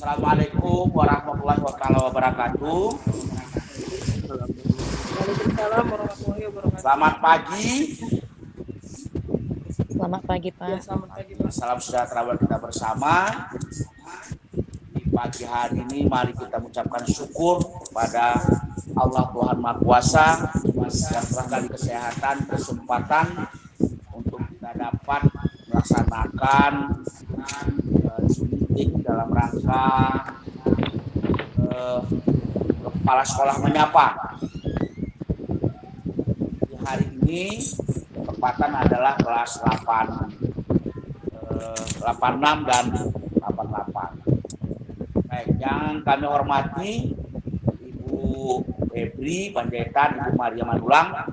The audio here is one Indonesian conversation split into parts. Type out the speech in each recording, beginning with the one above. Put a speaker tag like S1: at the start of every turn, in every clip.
S1: Assalamualaikum warahmatullahi wabarakatuh.
S2: Waalaikumsalam warahmatullahi wabarakatuh.
S1: Selamat pagi.
S3: Selamat pagi, Pak.
S2: Ya, selamat pagi, Pak.
S1: Salam sejahtera buat kita bersama. Di pagi hari ini mari kita mengucapkan syukur kepada Allah Tuhan Maha Kuasa yang telah beri kesehatan, kesempatan untuk kita dapat melaksanakan meeting dalam rangka kepala sekolah menyapa. Di hari ini tempatan adalah kelas 86 dan 88. Baik, yang kami hormati Ibu Febri Panjaitan, Ibu Maria Manulang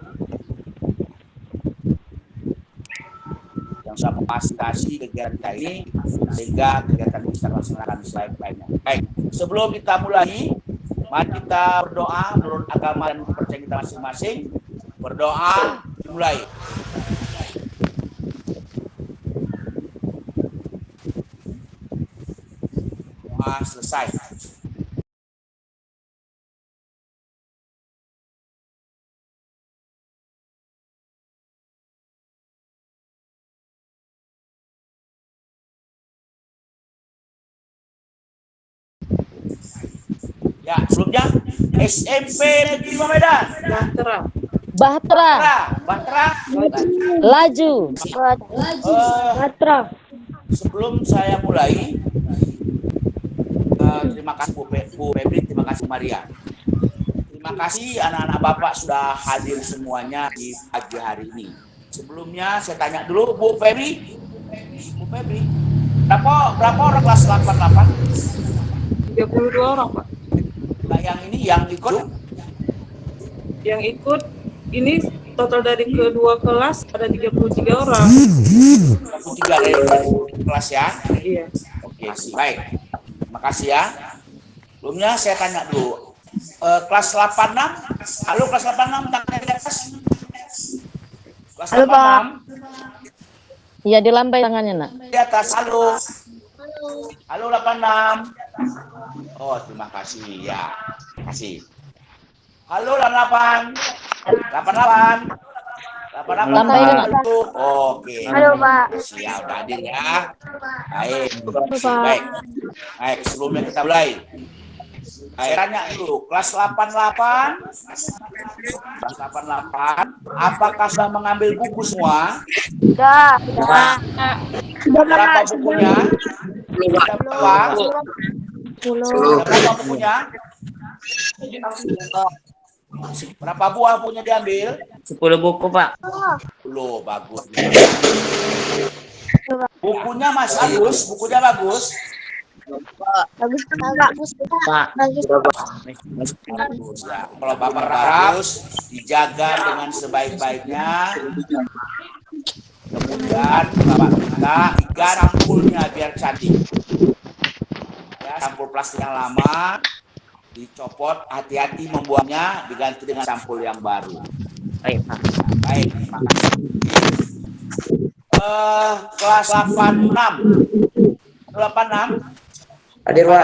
S1: yang sudah memfasilitasi kegiatan kita ini sehingga kegiatan bisa dilaksanakan sebaik-baiknya. Baik, sebelum kita mulai, mari kita berdoa menurut agama dan kepercayaan kita masing-masing. Berdoa, dimulai. Doa selesai. Ya, sebelumnya SMP Negeri Medan.
S3: Bahtera. Laju.
S1: Sebelum saya mulai, terima kasih Bu Febri, terima kasih Maria. Terima kasih anak-anak Bapak sudah hadir semuanya di pagi hari ini. Sebelumnya saya tanya dulu Bu Febri, berapa orang kelas 88?
S2: 32 orang, Pak.
S1: Nah, yang ini yang ikut?
S2: Yang ikut ini total dari kedua kelas ada 33 orang.
S1: 33 dari kelas ya?
S2: Iya.
S1: Oke, baik. Terima kasih ya. Sebelumnya saya tanya dulu. Kelas 86? Halo kelas 86, tangannya di atas. Kelas
S3: Halo,
S1: 86.
S3: Pak. Iya, dilambai tangannya, Nak.
S1: Di atas, halo. Halo 86. Oh, terima kasih ya. Terima kasih. Halo 88. 88. 88.
S3: Lambai dulu.
S1: Oke.
S3: Halo, Pak.
S1: Siap hadir ya. Baik. Baik. Baik, sebelumnya kita mulai. Saya tanya dulu, kelas 88. Kelas 88, apakah sudah mengambil buku semua?
S3: Sudah.
S1: Berapa bukunya? Berapa? Berapa bukunya? Berapa buah bukunya diambil?
S4: 10 buku, Pak.
S1: 10, bagus. Bukunya Mas Agus, bukunya bagus.
S4: Pak.
S1: Bagus ya. Kalau Bapak harus dijaga dengan sebaik-baiknya. Kemudian Bapak minta 3 sampulnya biar cantik. Ya, sampul plastik yang lama dicopot, hati-hati membuangnya, diganti dengan sampul yang baru.
S4: Baik, Pak.
S1: Baik, terima kasih. Kelas 86. 86.
S4: Hadir, Pak.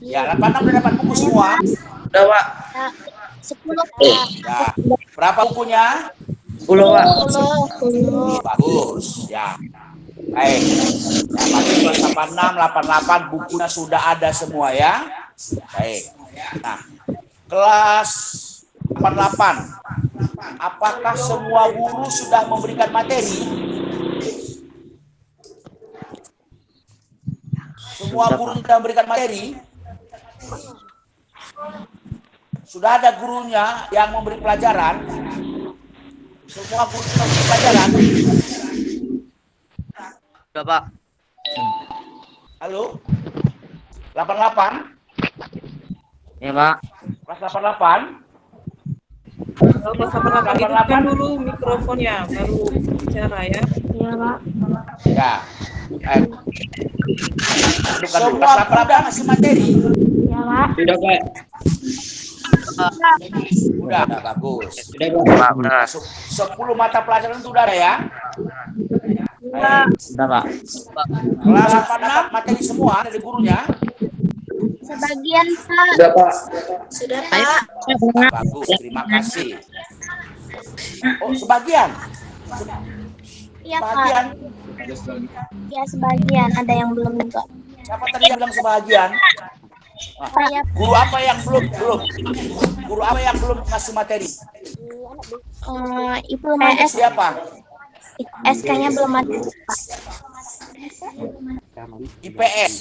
S1: 86. Ya, 86 udah dapat buku semua.
S4: Udah, Pak.
S3: 10.
S1: Ya. Berapa bukunya?
S4: 10, Pak.
S1: Bagus, ya. Baik. Ya, berarti kelas 86, 88 bukunya sudah ada semua ya. Baik. Nah, kelas 88. Apakah semua guru sudah memberikan materi? Semua guru sudah memberikan materi? Sudah ada gurunya yang memberi pelajaran? Semua guru sudah memberi pelajaran?
S4: Udah, Pak.
S1: Halo? 88?
S4: Ya, Pak.
S1: Kelas 88?
S2: Kalau kelas 88 hidupkan dulu mikrofonnya, baru bicara ya.
S3: Iya, Pak.
S1: Ya. Semua guru masih materi?
S3: Iya, Pak.
S4: Sudah, Pak.
S1: Udah bagus.
S4: Sudah, Pak. Udah.
S1: 10 mata pelajaran itu udah ada ya?
S4: Udah, Pak.
S1: Kelas 86 materi semua dari gurunya?
S3: Sebagian, Pak.
S5: Sudah, Pak.
S3: Sudah, Pak.
S1: Bagus, terima kasih. Oh, sebagian.
S3: Iya, Pak.
S1: Sebagian.
S3: Ya, sebagian. Ada yang belum juga.
S1: Siapa tadi yang bilang sebagian? Ah,
S3: Saya
S1: guru apa yang belum? Guru apa yang belum ngasih materi?
S3: Ibu
S1: PS
S3: PS
S1: siapa?
S3: SK-nya belum ada, Pak.
S1: IPS.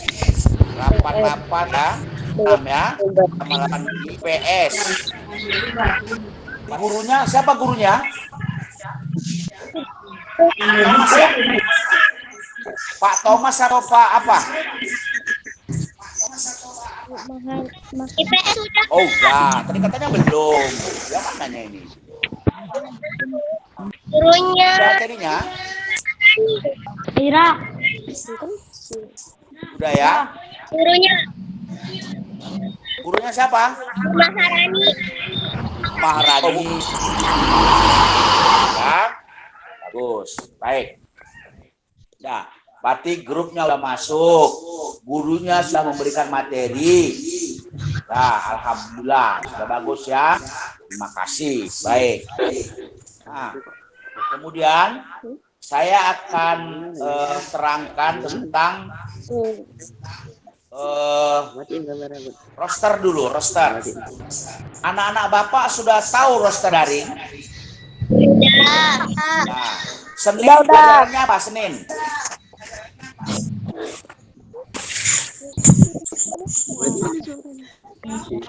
S1: 88 ya. 6 ya. Sama 8 IPS. Gurunya siapa gurunya? Thomas ya? Pak Thomas atau Pak apa?
S3: IPS sudah.
S1: Oh enggak, tadi katanya belum. Yang mananya ini?
S3: Gurunya.
S1: Udah materinya?
S3: Ira.
S1: Udah ya?
S3: Gurunya
S1: Gurunya siapa?
S3: Maharani.
S1: Maharani. Ya, bagus, baik. Nah, berarti grupnya udah masuk, gurunya sudah memberikan materi. Nah, alhamdulillah, sudah bagus ya. Terima kasih, baik. Nah, kemudian saya akan terangkan tentang roster dulu, roster. Anak-anak Bapak sudah tahu roster daring? Nah, Senin pelajarannya apa Senin?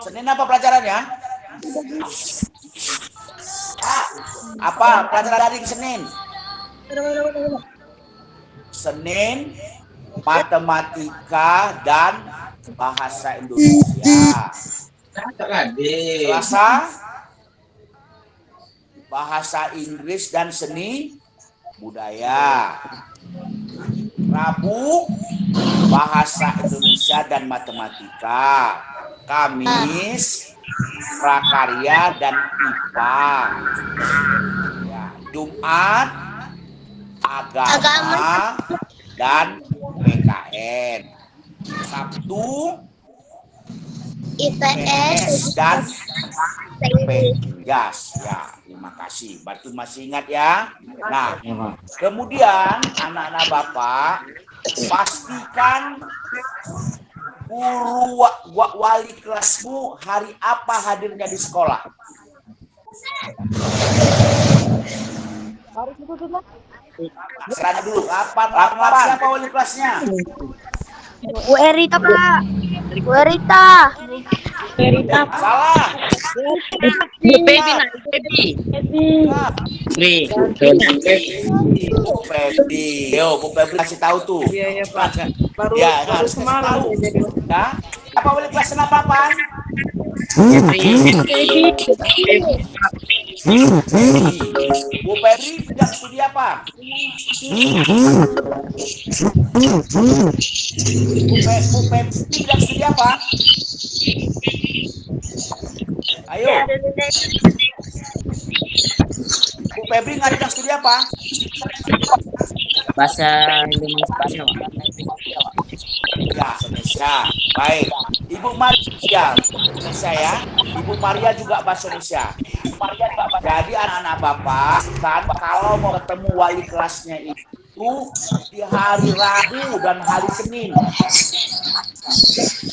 S1: Senin apa pelajarannya? Apa pelajaran daring Senin? Senin, matematika dan bahasa Indonesia. Selasa, bahasa Inggris dan seni budaya. Rabu, bahasa Indonesia dan matematika. Kamis, prakarya dan IPA. Ya, Jumat, agama dan PKN. Sabtu, IPS dan PES. Ya, terima kasih. Berarti masih ingat ya. Nah, kemudian anak-anak Bapak pastikan guru wali kelasmu hari apa hadirnya di sekolah. Serahnya dulu. Kapan siapa wali kelasnya?
S3: Bu Erita, Pak. Bu Erita.
S1: Salah.
S4: Bu Pebi nak, Pebi.
S1: Bu Febri. Yo, Bu Febri kasih tahu tuh.
S2: Iya, Pak. Baru
S1: Ya,
S2: baru
S1: harus kasih
S2: semalam
S1: tahu.
S2: saya jadi.
S1: Ya. Apa wali kelas kenapa apaan? Bu Febri sedang studi apa? Bu Febri sedang studi apa? Ayo. Bu Febri nggak studi apa?
S4: Bahasa Indonesia.
S1: Ya, Indonesia. Baik. Ibu Maria, Indonesia ya. Ibu Maria juga bahasa Indonesia. Jadi anak-anak Bapak, kan kalau mau ketemu wali kelasnya itu di hari Rabu dan hari Senin.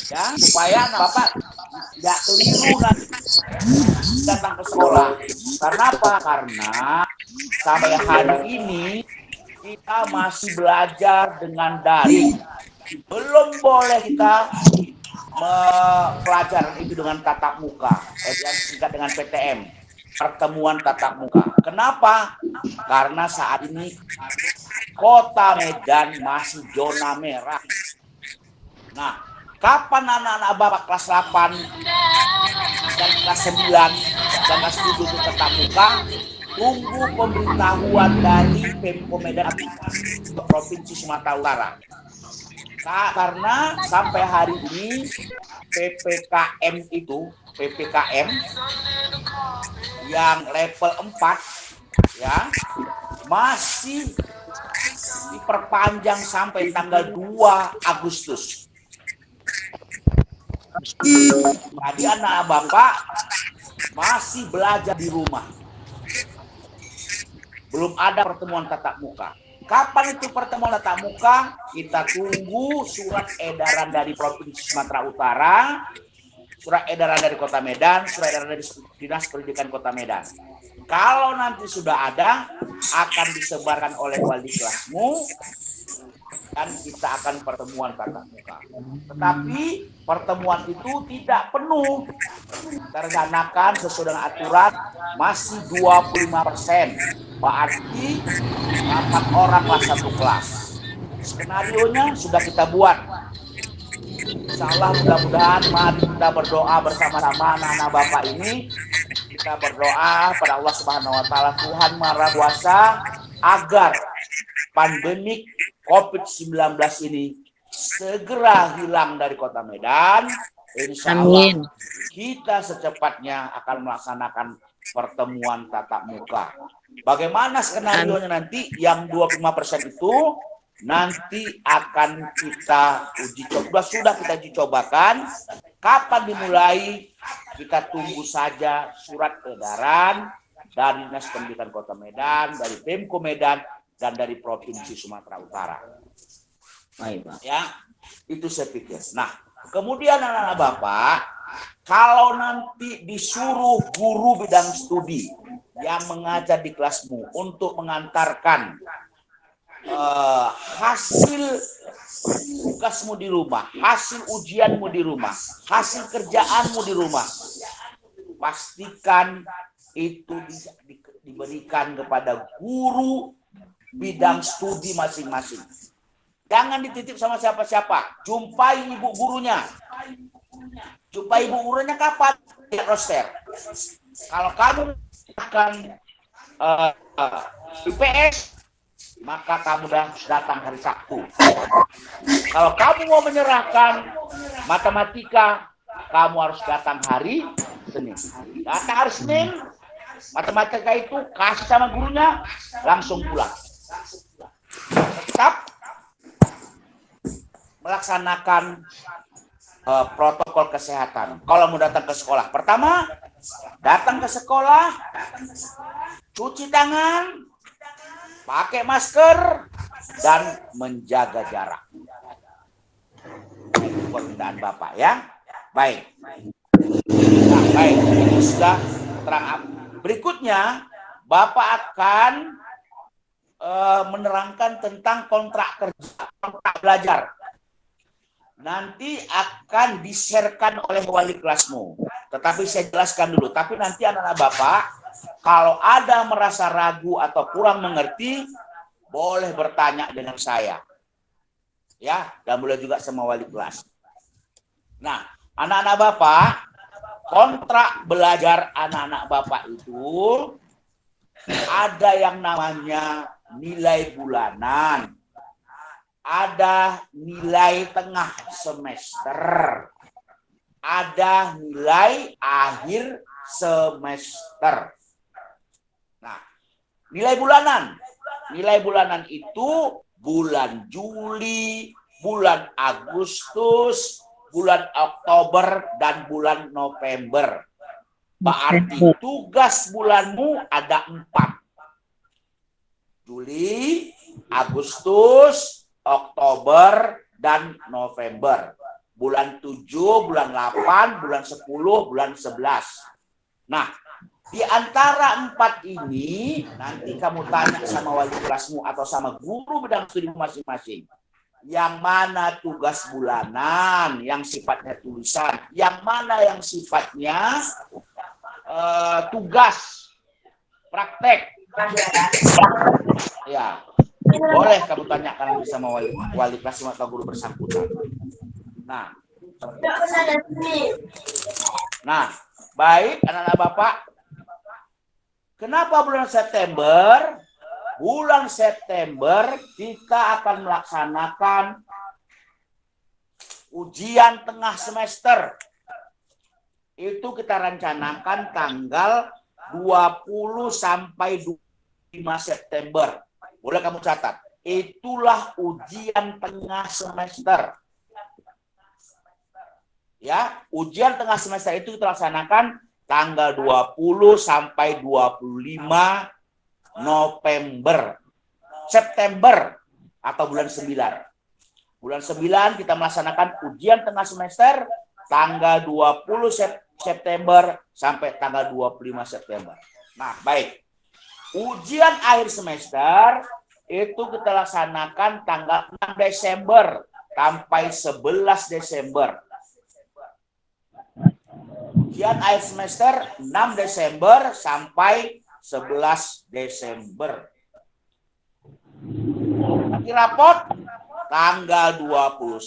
S1: Ya, supaya anak Bapak tidak keliru nanti datang ke sekolah. Karena apa? Karena sampai hari ini kita masih belajar dengan daring. Belum boleh kita pelajaran itu dengan tatap muka, yang disingkat dengan PTM, pertemuan tatap muka. Kenapa? Karena saat ini Kota Medan masih zona merah. Nah, kapan anak-anak Bapak kelas 8 dan kelas 9 dan kelas 7 itu tatap muka? Tunggu pemberitahuan dari Pemko Medan Provinsi Sumatera Utara. Karena sampai hari ini PPKM yang level 4 ya masih diperpanjang sampai tanggal 2 Agustus. Jadi anak Bapak masih belajar di rumah. Belum ada pertemuan tatap muka. Kapan itu pertemuan tatap muka? Kita tunggu surat edaran dari Provinsi Sumatera Utara, surat edaran dari Kota Medan, surat edaran dari Dinas Pendidikan Kota Medan. Kalau nanti sudah ada, akan disebarkan oleh wali kelasmu, dan kita akan pertemuan tatap muka. Tetapi pertemuan itu tidak penuh, terlaksanakan sesuai dengan aturan masih 25%. Berarti 8 orang kelas 1 kelas. Skenarionya sudah kita buat. Insyaallah mudah-mudahan mari kita berdoa bersama-sama anak-anak Bapak ini. Kita berdoa pada Allah Subhanahu wa taala, Tuhan Maha Kuasa, agar pandemik COVID-19 ini segera hilang dari Kota Medan. Insya Allah kita secepatnya akan melaksanakan pertemuan tatap muka. Bagaimana skenario nanti yang 25% itu nanti akan kita uji coba, sudah kita uji cobakan. Kapan dimulai? Kita tunggu saja surat edaran dari Dinas Pendidikan Kota Medan, dari Pemko Medan, dan dari Provinsi Sumatera Utara. Ya, itu saya pikir. Nah, kemudian anak-anak Bapak, kalau nanti disuruh guru bidang studi yang mengajar di kelasmu untuk mengantarkan hasil tugasmu di rumah, hasil ujianmu di rumah, hasil kerjaanmu di rumah, pastikan itu diberikan kepada guru bidang studi masing-masing. Jangan dititip sama siapa-siapa. Jumpai ibu gurunya. Jumpai ibu gurunya kapan? Lihat roster. Kalau kamu akan IPS, maka kamu datang hari Sabtu. Kalau kamu mau menyerahkan matematika, kamu harus datang hari Senin. Datang hari Senin, matematika itu kasih sama gurunya, langsung pulang. Tetap melaksanakan protokol kesehatan. Kalau mau datang ke sekolah, pertama datang ke sekolah, cuci tangan, pakai masker, dan menjaga jarak. Itu permintaan Bapak ya. Baik. Nah, baik. Ini sudah terang. Berikutnya Bapak akan menerangkan tentang kontrak kerja, kontrak belajar. Nanti akan di-share-kan oleh wali kelasmu. Tetapi saya jelaskan dulu. Tapi nanti anak-anak Bapak, kalau ada merasa ragu atau kurang mengerti, boleh bertanya dengan saya. Ya, dan boleh juga sama wali kelas. Nah, anak-anak Bapak, kontrak belajar anak-anak Bapak itu ada yang namanya nilai bulanan. Ada nilai tengah semester, ada nilai akhir semester. Nah, nilai bulanan itu bulan Juli, bulan Agustus, bulan Oktober, dan bulan November. Berarti tugas bulanmu ada 4. Juli, Agustus, Oktober, dan November. Bulan 7, bulan 8, bulan 10, bulan 11. Nah, di antara 4 ini, nanti kamu tanya sama wali kelasmu atau sama guru bidang studi masing-masing. Yang mana tugas bulanan, yang sifatnya tulisan. Yang mana yang sifatnya tugas praktek. Ya. Boleh kamu tanyakan sama wali kelas atau guru bersangkutan. Nah, baik anak-anak Bapak. Kenapa bulan September? Bulan September kita akan melaksanakan ujian tengah semester. Itu kita rencanakan tanggal 20 sampai 25 September. Boleh kamu catat. Itulah ujian tengah semester. Ya, ujian tengah semester itu kita laksanakan tanggal 20 sampai 25 September atau bulan 9. Bulan 9 kita melaksanakan ujian tengah semester tanggal 20 September sampai tanggal 25 September. Nah, baik. Ujian akhir semester itu kita laksanakan tanggal 6 Desember sampai 11 Desember. Ujian akhir semester 6 Desember sampai 11 Desember. Nanti rapot tanggal 21,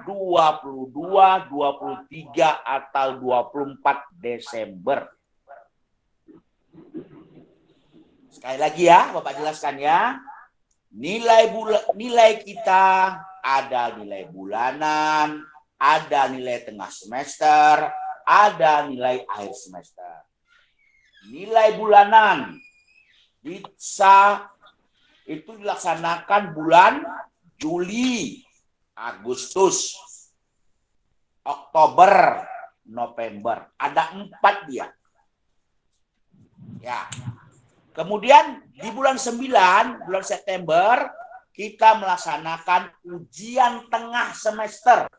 S1: 22, 23 atau 24 Desember. Sekali lagi ya, Bapak jelaskan ya. Nilai kita ada nilai bulanan, ada nilai tengah semester, ada nilai akhir semester. Nilai bulanan bisa itu dilaksanakan bulan Juli, Agustus, Oktober, November. Ada 4 dia. Ya. Kemudian di bulan 9, bulan September, kita melaksanakan ujian tengah semester.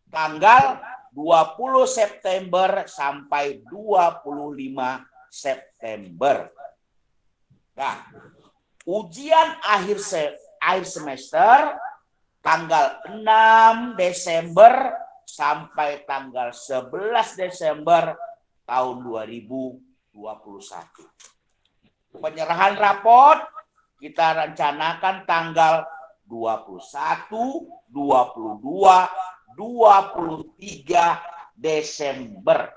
S1: Tanggal 20 September sampai 25 September. Nah, ujian akhir semester tanggal 6 Desember sampai tanggal 11 Desember tahun 2021. Penyerahan raport kita rencanakan tanggal 21, 22, 23 Desember.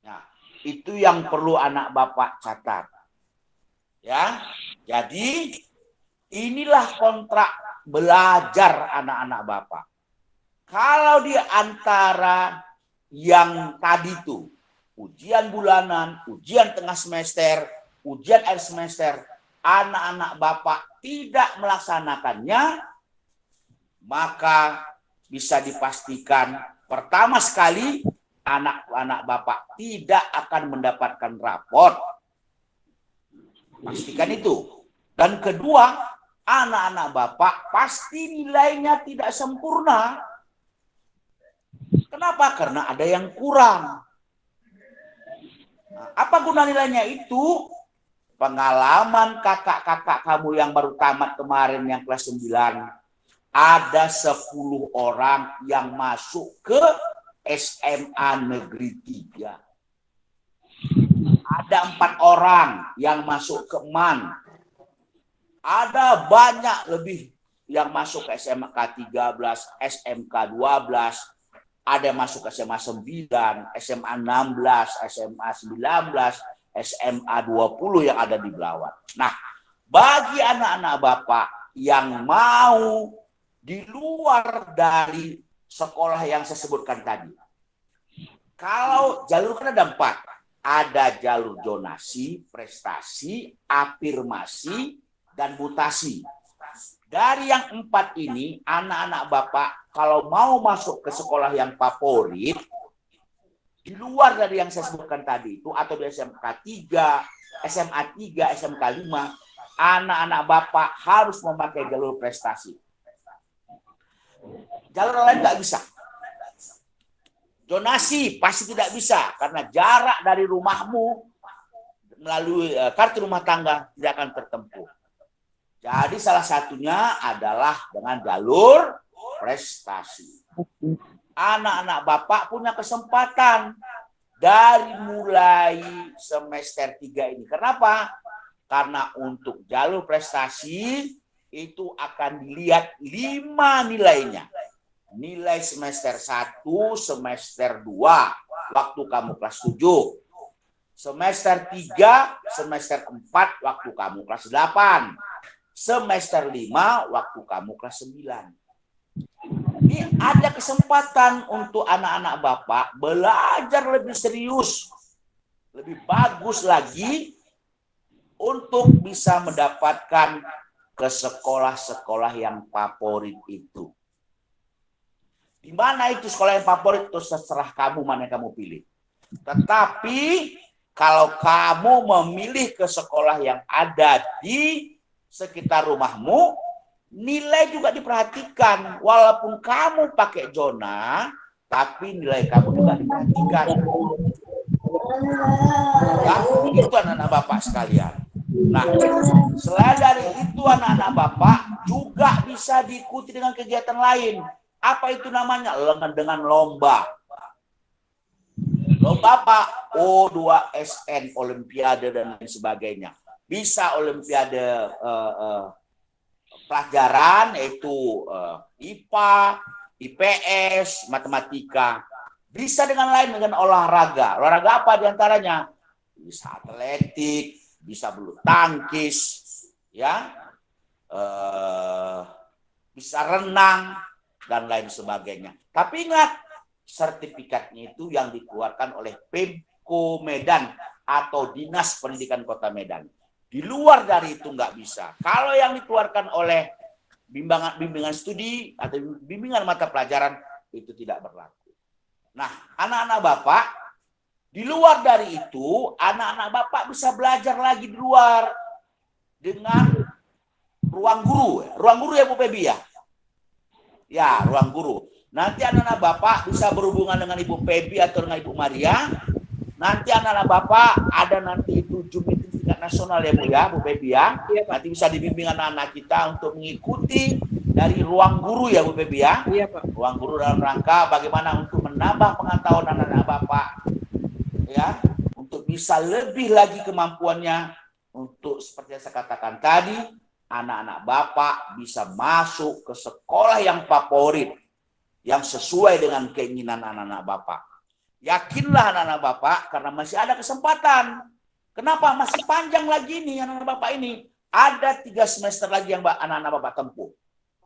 S1: Nah, itu yang perlu anak Bapak catat. Ya, jadi inilah kontrak belajar anak-anak Bapak. Kalau di antara yang tadi itu ujian bulanan, ujian tengah semester, ujian akhir semester, anak-anak Bapak tidak melaksanakannya, maka bisa dipastikan pertama sekali anak-anak Bapak tidak akan mendapatkan raport. Pastikan itu. Dan kedua, anak-anak Bapak pasti nilainya tidak sempurna. Kenapa? Karena ada yang kurang. Nah, apa guna nilainya itu? Pengalaman kakak-kakak kamu yang baru tamat kemarin yang kelas 9, ada 10 orang yang masuk ke SMA Negeri 3. Ada 4 orang yang masuk ke MAN. Ada banyak lebih yang masuk ke SMK 13, SMK 12, ada yang masuk ke SMA 9, SMA 16, SMA 19, SMA 20 yang ada di Belawat. Nah, bagi anak-anak Bapak yang mau di luar dari sekolah yang saya sebutkan tadi, kalau jalur kan ada 4. Ada jalur zonasi, prestasi, afirmasi, dan mutasi. Dari yang 4 ini, anak-anak Bapak kalau mau masuk ke sekolah yang favorit, di luar dari yang saya sebutkan tadi itu, atau di SMK 3, SMA 3, SMK 5, anak-anak Bapak harus memakai jalur prestasi. Jalur lain nggak bisa. Zonasi pasti tidak bisa, karena jarak dari rumahmu melalui kartu rumah tangga tidak akan tertempuh. Jadi salah satunya adalah dengan jalur prestasi. Anak-anak Bapak punya kesempatan dari mulai semester 3 ini. Kenapa? Karena untuk jalur prestasi itu akan dilihat 5 nilainya. Nilai semester 1, semester 2, waktu kamu kelas 7. Semester 3, semester 4, waktu kamu kelas 8. Semester 5, waktu kamu kelas 9. Ini ada kesempatan untuk anak-anak Bapak belajar lebih serius, lebih bagus lagi untuk bisa mendapatkan ke sekolah-sekolah yang favorit itu. Di mana itu sekolah yang favorit, itu terserah kamu mana yang kamu pilih. Tetapi kalau kamu memilih ke sekolah yang ada di sekitar rumahmu, nilai juga diperhatikan. Walaupun kamu pakai zona, tapi nilai kamu juga diperhatikan. Ya, itu anak-anak Bapak sekalian. Nah, selain dari itu anak-anak Bapak juga bisa diikuti dengan kegiatan lain. Apa itu namanya? Dengan lomba. Lomba apa? O2SN, Olimpiade dan lain sebagainya. Bisa Olimpiade pelajaran, yaitu IPA, IPS, matematika. Bisa dengan lain, dengan olahraga. Olahraga apa diantaranya? Bisa atletik, bisa bulu tangkis, ya, bisa renang dan lain sebagainya. Tapi ingat, sertifikatnya itu yang dikeluarkan oleh Pemko Medan atau Dinas Pendidikan Kota Medan. Di luar dari itu nggak bisa. Kalau yang dikeluarkan oleh bimbingan studi atau bimbingan mata pelajaran itu tidak berlaku. Nah, anak-anak Bapak, di luar dari itu, anak-anak Bapak bisa belajar lagi di luar dengan ruang guru. Ruang guru ya Bu Pebi ya? Ya, ruang guru. Nanti anak-anak Bapak bisa berhubungan dengan Ibu Pebi atau dengan Ibu Maria. Nanti anak-anak Bapak ada nanti itu Zoom meeting tingkat nasional ya Bu ya, Bu Pebi ya. Nanti bisa dibimbing anak-anak kita untuk mengikuti dari ruang guru ya Bu Pebi ya.
S2: Iya Pak.
S1: Ruang guru dalam rangka bagaimana untuk menambah pengetahuan anak-anak Bapak ya, untuk bisa lebih lagi kemampuannya untuk seperti yang saya katakan tadi, anak-anak Bapak bisa masuk ke sekolah yang favorit, yang sesuai dengan keinginan anak-anak Bapak. Yakinlah anak-anak Bapak, karena masih ada kesempatan. Kenapa? Masih panjang lagi nih anak-anak Bapak ini. Ada 3 semester lagi yang anak-anak Bapak tempuh.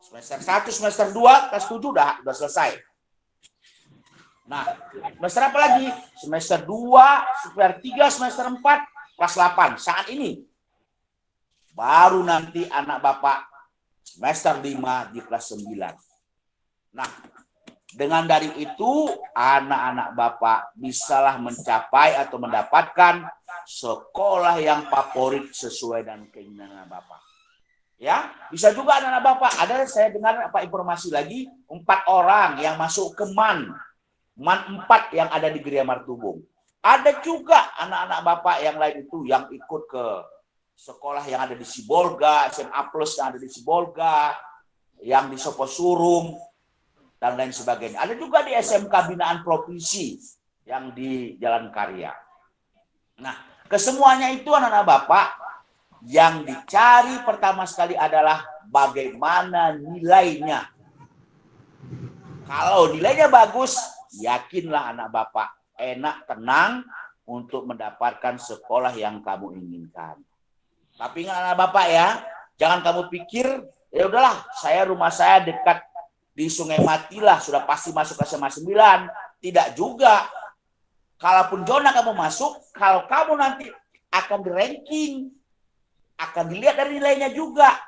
S1: Semester 1, semester 2, kelas 7 udah selesai. Nah, semester apa lagi? Semester 2, semester 3, semester 4, kelas 8. Saat ini. Baru nanti anak Bapak semester 5 di kelas 9. Nah, dengan dari itu, anak-anak Bapak bisalah mencapai atau mendapatkan sekolah yang favorit sesuai dengan keinginan Bapak. Ya, bisa juga anak-anak Bapak. Ada saya dengar apa informasi lagi 4 orang yang masuk ke MAN 4 yang ada di Geria Martubung. Ada juga anak-anak Bapak yang lain itu yang ikut ke sekolah yang ada di Sibolga, SMA Plus yang ada di Sibolga, yang di Soposurung, dan lain sebagainya. Ada juga di SMK Binaan Provinsi yang di Jalan Karya. Nah, kesemuanya itu anak-anak Bapak, yang dicari pertama sekali adalah bagaimana nilainya. Kalau nilainya bagus, yakinlah anak Bapak enak, tenang untuk mendapatkan sekolah yang kamu inginkan. Tapi ingat anak Bapak ya, jangan kamu pikir, ya udahlah, rumah saya dekat di Sungai Mati lah, sudah pasti masuk ke SMA 9. Tidak juga. Kalaupun zona kamu masuk, kalau kamu nanti akan di ranking, akan dilihat dari nilainya juga.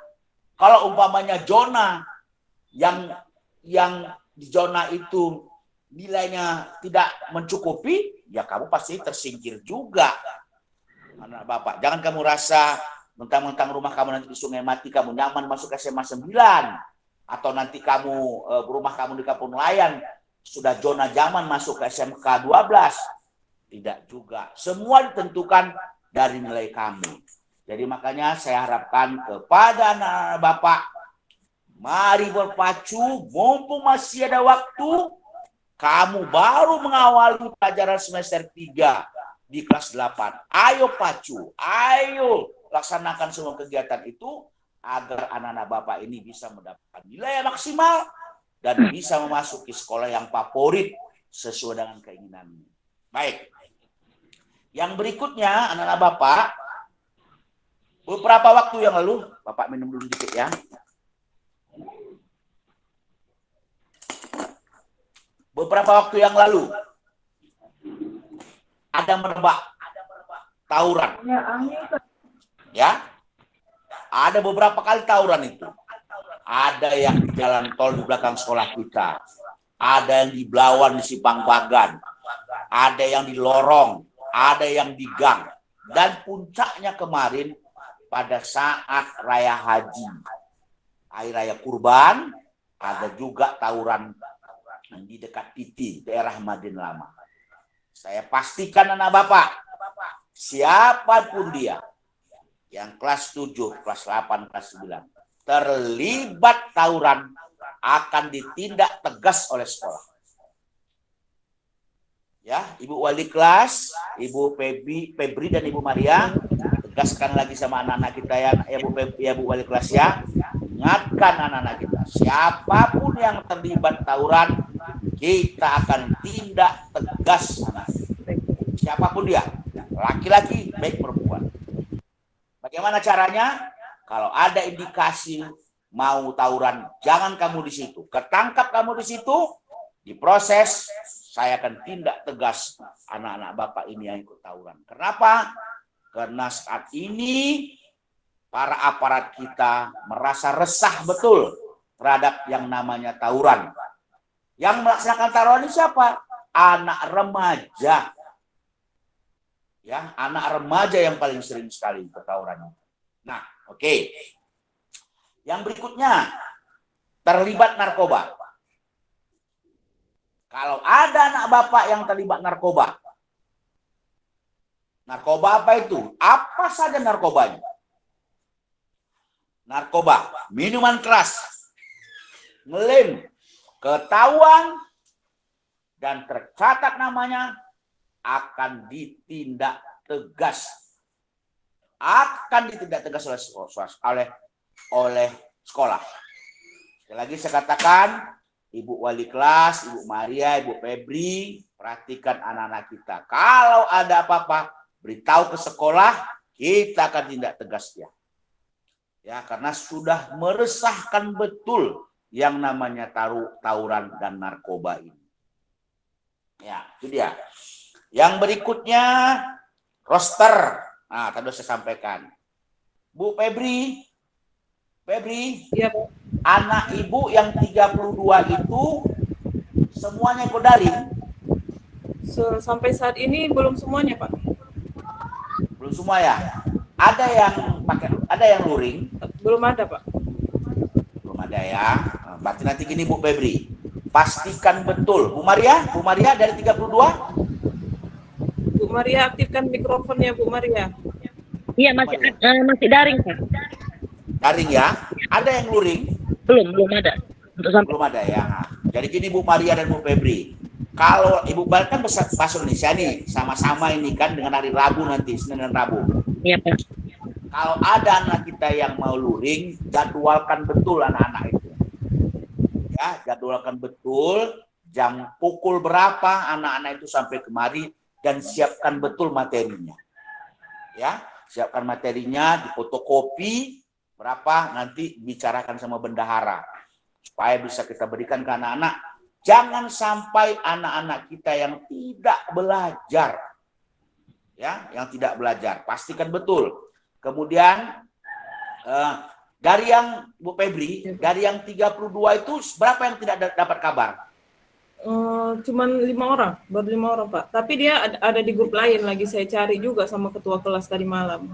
S1: Kalau umpamanya zona yang di zona itu nilainya tidak mencukupi, ya kamu pasti tersingkir juga. Anak Bapak, jangan kamu rasa mentang-mentang rumah kamu nanti di Sungai Mati, kamu nyaman masuk ke SMA 9. Atau nanti kamu, rumah kamu di Kampung Nelayan, sudah zona zaman masuk ke SMK 12. Tidak juga. Semua ditentukan dari nilai kamu. Jadi makanya saya harapkan kepada anak-anak Bapak, mari berpacu, mumpung masih ada waktu, kamu baru mengawali pelajaran semester 3 di kelas 8. Ayo pacu, ayo laksanakan semua kegiatan itu agar anak-anak Bapak ini bisa mendapatkan nilai yang maksimal dan bisa memasuki sekolah yang favorit sesuai dengan keinginanmu. Baik. Yang berikutnya anak-anak Bapak, beberapa waktu yang lalu, Bapak minum dulu dikit ya. Beberapa waktu yang lalu ada merebak tawuran. Ya. Ada beberapa kali tawuran itu. Ada yang di jalan tol di belakang sekolah kita. ada yang di Blawan di Simpang Bagan, ada yang di lorong, ada yang di gang. Dan puncaknya kemarin pada saat Raya Haji, Hari Raya Kurban, ada juga tawuran di dekat Piti, daerah Madin Lama. Saya pastikan anak Bapak, siapapun dia, yang kelas 7, kelas 8, kelas 9, terlibat tawuran akan ditindak tegas oleh sekolah. Ya, Ibu Wali kelas, Ibu Febri dan Ibu Maria, tegaskan lagi sama anak-anak kita ya Bu Wali kelas ya. Ingatkan anak-anak kita, siapapun yang terlibat tawuran, kita akan tindak tegas anak. Siapapun dia, laki-laki baik perempuan. Bagaimana caranya? Kalau ada indikasi mau tawuran, jangan kamu di situ. Ketangkap kamu di situ, diproses, saya akan tindak tegas anak-anak Bapak ini yang ikut tawuran. Kenapa? Karena saat ini para aparat kita merasa resah betul terhadap yang namanya tawuran. Yang melaksanakan tawuran ini siapa? Anak remaja. Ya, anak remaja yang paling sering sekali bertawuran. Nah, oke. Yang berikutnya, terlibat narkoba. Kalau ada anak Bapak yang terlibat narkoba. Narkoba apa itu? Apa saja narkobanya? Narkoba, minuman keras, ngelem, ketahuan, dan tercatat namanya, akan ditindak tegas. Akan ditindak tegas oleh sekolah. Sekali lagi saya katakan, Ibu Wali kelas, Ibu Maria, Ibu Febri, perhatikan anak-anak kita. Kalau ada apa-apa, beritahu ke sekolah, kita akan tindak tegas dia. Ya, karena sudah meresahkan betul yang namanya tawuran dan narkoba ini. Ya, itu dia. Yang berikutnya, roster. Nah, tadi saya sampaikan. Bu Febri,
S2: Iya, Pak.
S1: anak Ibu yang 32 itu semuanya ikut daring?
S2: Sampai saat ini belum semuanya, Pak.
S1: Belum semua ya? Ada yang luring?
S2: Belum ada, Pak.
S1: Belum ada ya. Nah, berarti nanti gini Bu Febri, pastikan betul. Bu Maria dari 32?
S2: Bu Maria, aktifkan mikrofonnya, Bu Maria.
S4: Iya, masih daring, Pak.
S1: Daring ya? Ada yang luring?
S4: Belum ada. Untuk sampai
S1: Belum ada ya. Jadi gini Bu Maria dan Bu Febri, kalau Ibu balik kan bahasa Indonesia nih, sama-sama ini kan dengan hari Rabu nanti, Senin dan Rabu.
S4: iya, Pak.
S1: Kalau ada anak kita yang mau luring, jadwalkan betul anak-anak itu. Ya, jadwalkan betul jam pukul berapa anak-anak itu sampai kemari dan siapkan betul materinya. Ya, siapkan materinya, difotokopi berapa nanti bicarakan sama bendahara supaya bisa kita berikan ke anak-anak. Jangan sampai anak-anak kita yang tidak belajar, ya, yang tidak belajar, pastikan betul. Kemudian dari yang Bu Febri, dari yang 32 itu berapa yang tidak dapat kabar?
S2: Cuman 5 orang, baru 5 orang, Pak. Tapi dia ada di grup lain lagi, saya cari juga sama ketua kelas tadi malam.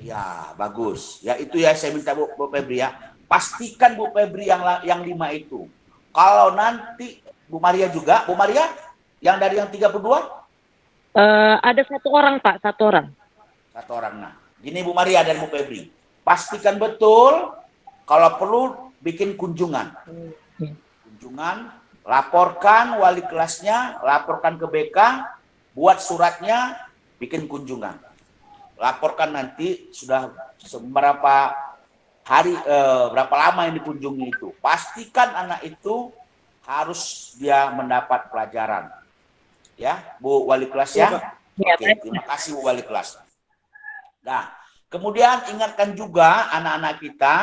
S1: Ya, bagus. Ya itu ya saya minta Bu Febri ya. Pastikan Bu Febri yang 5 itu. Kalau nanti Bu Maria juga, Bu Maria yang dari yang 32?
S4: Ada 1 orang, Pak, 1 orang.
S1: 1 orang. Nah, gini Bu Maria dan Bu Febri. Pastikan betul kalau perlu bikin kunjungan. Kunjungan, laporkan wali kelasnya, laporkan ke BK, buat suratnya, bikin kunjungan. Laporkan nanti sudah seberapa hari, berapa lama yang dikunjungi itu. Pastikan anak itu harus dia mendapat pelajaran. Ya, Bu Wali kelas ya.
S4: Ya,
S1: Oke, terima kasih Bu Wali kelas. Nah, kemudian ingatkan juga anak-anak kita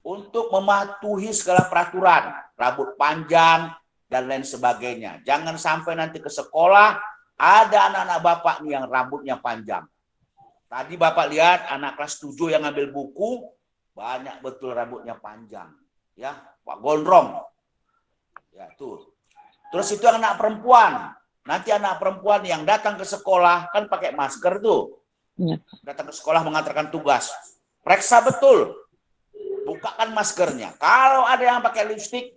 S1: untuk mematuhi segala peraturan, rambut panjang dan lain sebagainya. Jangan sampai nanti ke sekolah ada anak-anak Bapak nih yang rambutnya panjang. Tadi Bapak lihat anak kelas 7 yang ngambil buku, banyak betul rambutnya panjang. Ya, Pak Gondrong. Ya, tuh. Terus itu anak perempuan. Nanti anak perempuan yang datang ke sekolah kan pakai masker tuh.
S4: Iya.
S1: Datang ke sekolah mengantarkan tugas. Periksa betul. Bukakan maskernya. Kalau ada yang pakai lipstik,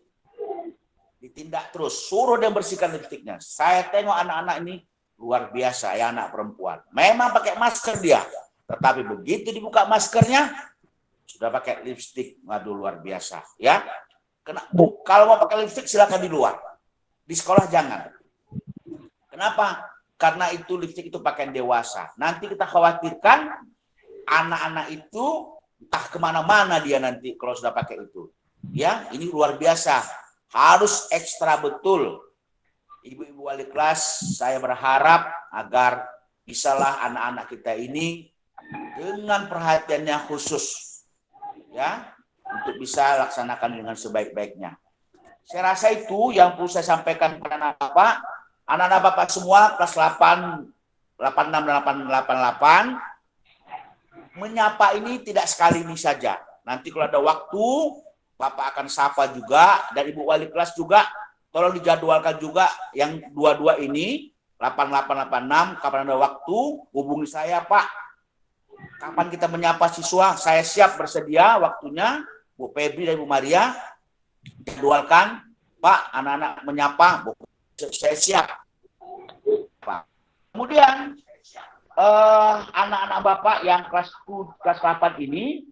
S1: ditindak terus. Suruh dia bersihkan lipstiknya. Saya tengok anak-anak ini luar biasa ya, anak perempuan. Memang pakai masker dia. Tetapi begitu dibuka maskernya, sudah pakai lipstik. Waduh, luar biasa. Ya. Kalau mau pakai lipstik silakan di luar. Di sekolah jangan. Kenapa? Karena itu lipstik itu pakaian dewasa. Nanti kita khawatirkan anak-anak itu entah kemana-mana dia nanti kalau sudah pakai itu. Ya, ini luar biasa. Harus ekstra betul. Ibu-ibu wali kelas, saya berharap agar bisalah anak-anak kita ini dengan perhatiannya khusus, ya, untuk bisa laksanakan dengan sebaik-baiknya. Saya rasa itu yang perlu saya sampaikan kepada anak-anak bapak semua kelas 8, 86 dan 88. Menyapa ini tidak sekali ini saja. Nanti kalau ada waktu, bapak akan sapa juga, dan ibu wali kelas juga, tolong dijadwalkan juga yang dua-dua ini, 88, 86, kapan ada waktu, hubungi saya Pak. Kapan kita menyapa siswa, saya siap bersedia waktunya, Bu Febri dan Bu Maria, jadwalkan, Pak, anak-anak menyapa, saya siap. Pak. Kemudian, anak-anak Bapak yang kelas 8 ini,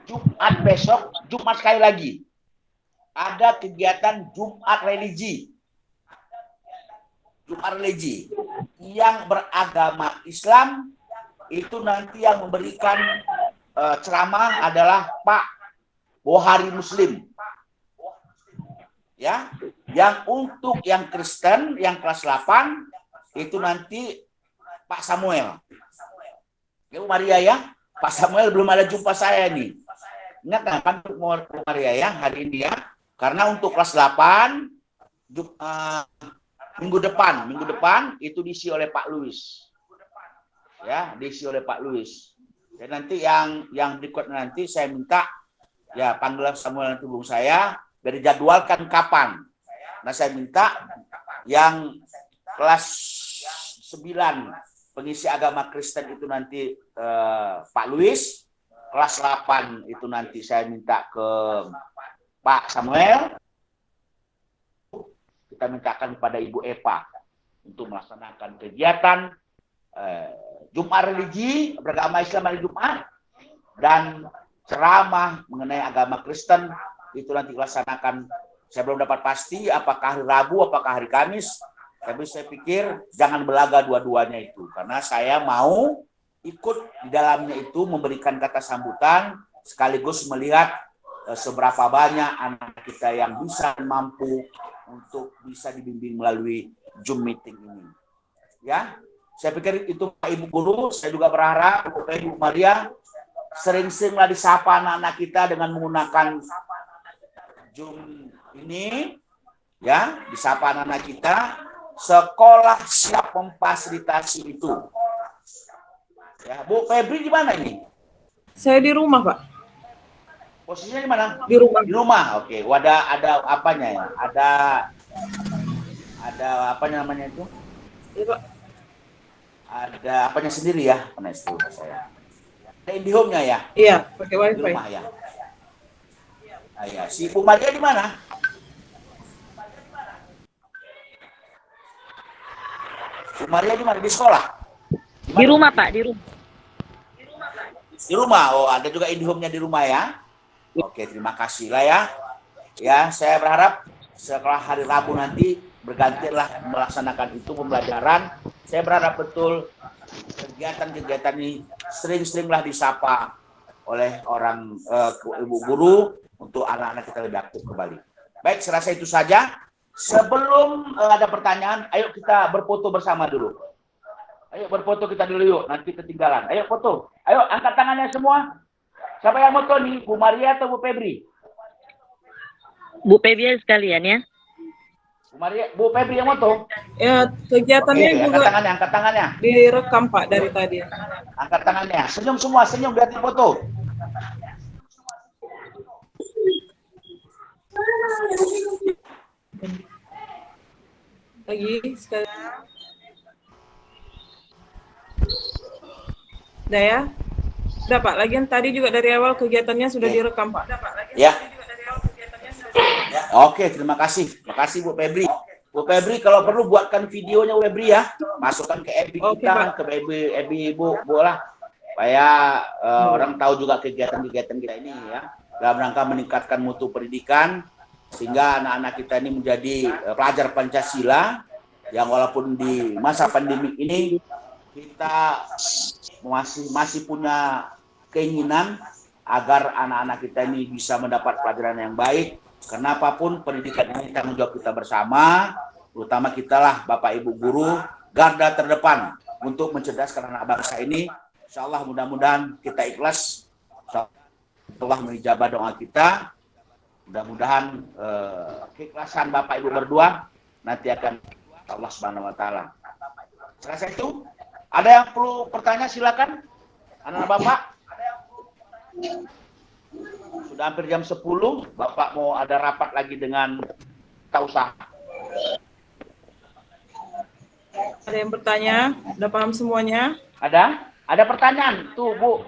S1: Jumat besok, Jumat sekali lagi, ada kegiatan Jumat religi. Jumat religi. Yang beragama Islam, itu nanti yang memberikan ceramah adalah Pak Bohari Muslim. Ya, yang untuk yang Kristen yang kelas 8 itu nanti Pak Samuel. Ya Bu Maria ya, Pak Samuel belum ada jumpa saya nih. Ingat kan Bu Maria ya hari ini ya. Karena untuk kelas 8 minggu depan itu diisi oleh Pak Luis. Ya, diisi oleh Pak Luis. Dan nanti yang berikutnya nanti saya minta ya panggilan Samuel nanti hubung saya dari jadwalkan kapan. Nah, saya minta yang kelas 9 pengisi agama Kristen itu nanti Pak Luis, kelas 8 itu nanti saya minta ke Pak Samuel. Kita mintakan kepada Ibu Eva untuk melaksanakan kegiatan Jumat religi beragama Islam hari Jumat dan ceramah mengenai agama Kristen itu nanti dilaksanakan. Saya belum dapat pasti apakah hari Rabu, apakah hari Kamis, tapi saya pikir jangan belaga dua-duanya itu karena saya mau ikut di dalamnya itu memberikan kata sambutan sekaligus melihat seberapa banyak anak kita yang bisa mampu untuk bisa dibimbing melalui Zoom meeting ini. Ya, saya pikir itu Pak Ibu Guru, saya juga berharap Ibu Maria sering-seringlah disapa anak-anak kita dengan menggunakan Zoom ini, ya, disapa anak-anak kita. Sekolah siap memfasilitasi itu. Ya, Bu Febri di mana ini?
S2: Saya di rumah, Pak.
S1: Posisinya di mana?
S2: Di rumah.
S1: Di rumah, oke. Ada apanya ya? Ada apa namanya itu?
S2: Iya, Pak.
S1: Ada apanya sendiri ya? Mana itu saya? Ada IndiHome-nya ya?
S2: Iya, pakai
S1: Di
S2: wifi.
S1: rumah ya. Ah, ya. Si Bu Maria di mana? Bu Maria di mana? Di sekolah?
S4: Di rumah Pak, di rumah.
S1: Di rumah. Oh, ada juga IndiHome-nya di rumah ya. Oke, terima kasih lah ya. Ya, saya berharap setelah hari Rabu nanti bergantilah melaksanakan itu pembelajaran. Saya berharap betul kegiatan-kegiatan ini sering-seringlah disapa oleh orang ibu guru untuk anak-anak kita lebih aktif kembali. Baik, saya rasa itu saja. Sebelum ada pertanyaan, ayo kita berfoto bersama dulu. Ayo berfoto kita dulu yuk, nanti ketinggalan. Ayo foto. Ayo angkat tangannya semua. Siapa yang foto nih? Bu Maria atau Bu Febri?
S4: Bu Febri sekalian ya.
S1: Bu Maria, Bu Febri yang foto.
S2: Ya, kegiatannya
S1: Oke,
S2: juga
S1: angkat tangannya.
S2: direkam, Pak, dari tadi.
S1: Angkat tangannya. Senyum semua, senyum lihat foto.
S2: lagi sekali. Udah ya? Udah Pak, lagian tadi juga dari awal kegiatannya sudah direkam Pak.
S1: Ya. Oke, terima kasih. Terima kasih Bu Febri. Bu Febri kalau perlu buatkan videonya Bu Febri ya. Masukkan ke FB
S2: Oke,
S1: kita,
S2: Pak.
S1: ke FB Ibu lah. Supaya orang tahu juga kegiatan-kegiatan kita ini ya. Dalam rangka meningkatkan mutu pendidikan sehingga anak-anak kita ini menjadi pelajar Pancasila yang walaupun di masa pandemi ini kita masih punya keinginan agar anak-anak kita ini bisa mendapat pelajaran yang baik. Karena apapun pendidikan ini tanggung jawab kita bersama, terutama kita lah Bapak Ibu guru, garda terdepan untuk mencerdaskan anak bangsa ini. Insya Allah mudah-mudahan kita ikhlas, Allah menijabah doa kita. Mudah-mudahan keikhlasan Bapak Ibu berdua nanti akan Allah Subhanahu Wa Taala. Selesai itu, ada yang perlu bertanya silakan, anak-anak Bapak. Sudah hampir jam 10, Bapak mau ada rapat lagi dengan usaha.
S2: Ada yang bertanya? Udah paham semuanya?
S1: Ada pertanyaan tuh Bu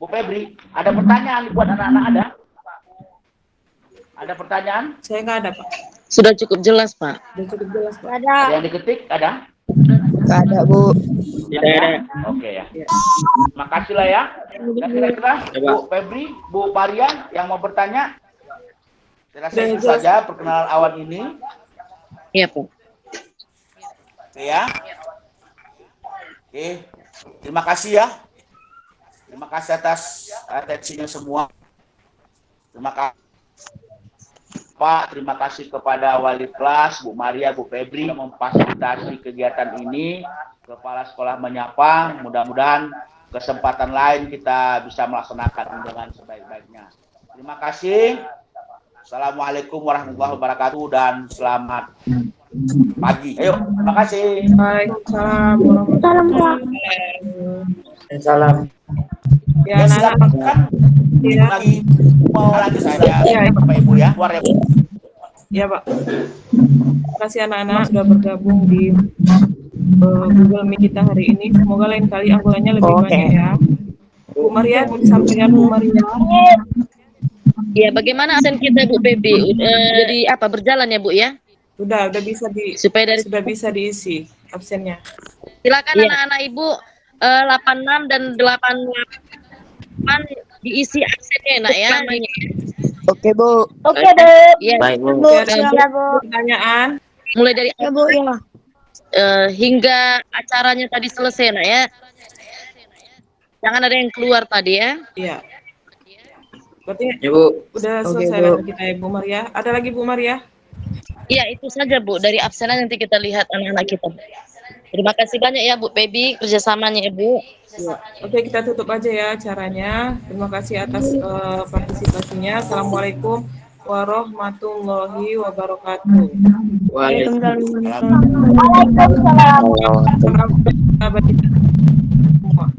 S1: Febri, ada pertanyaan buat anak-anak ada? Ada pertanyaan?
S2: Saya nggak ada Pak.
S4: Sudah cukup jelas, Pak.
S2: Udah cukup jelas Pak.
S3: Ada.
S1: Ada yang diketik? Ada?
S5: Nggak ada, Bu.
S1: Tidak ada. Oke ya. Makasih lah ya. Dan kira-kira Bu Febri, Bu Maria yang mau bertanya? Saya rasa itu saja perkenalan awal ini.
S4: Iya, Pak.
S1: Oke ya. Oke. Terima kasih ya. Terima kasih atas atensinya semua. Terima kasih Pak, terima kasih kepada wali kelas, Bu Maria, Bu Febri yang memfasilitasi kegiatan ini. Kepala sekolah menyapa, mudah-mudahan kesempatan lain kita bisa melaksanakan dengan sebaik-baiknya. Terima kasih. Assalamualaikum warahmatullahi wabarakatuh dan selamat pagi. Ayo, terima kasih.
S2: Waalaikumsalam warahmatullahi wabarakatuh.
S5: Salam.
S2: Ya, anak-anak
S1: Kan
S2: ya.
S1: lagi mau lanjut saja,
S2: Iya.
S1: Bapak Ibu ya. Keluar ya.
S2: Ya Pak. Terima kasih anak-anak sudah bergabung di Google Meet kita hari ini. Semoga lain kali anggotanya lebih banyak ya. Bu Maria, mau disampaikan Bu Maria.
S4: Iya, bagaimana absen kita, Bu Febri? Jadi apa berjalan ya, Bu ya?
S2: Sudah
S4: Supaya dari
S2: sudah bisa diisi absennya.
S4: silakan
S2: Iya.
S4: anak-anak Ibu 86 dan 88 diisi absennya, Nak ya.
S5: Oke, Bu.
S3: Oke, Bu.
S4: Iya,
S5: Baik, Bu.
S3: Bu, silakan, Bu.
S2: Pertanyaan.
S4: mulai dari
S3: Ya, Bu, ya.
S4: hingga acaranya tadi selesai, Nak ya. Jangan ada yang keluar tadi ya.
S2: Iya. Berarti
S5: Ya, Bu.
S2: udah
S5: Oke,
S2: selesai
S5: Bu.
S2: lah kita ya Bu Maria. Ada lagi Bu Maria?
S4: Iya, itu saja Bu. Dari absenan nanti kita lihat anak-anak kita. Terima kasih banyak ya Bu Febri kerjasamanya ya Bu.
S2: Iya. Oke, kita tutup aja ya acaranya. Terima kasih atas partisipasinya. Assalamualaikum warahmatullahi wabarakatuh.
S3: Waalaikumsalam.
S2: Sahabat kita semua.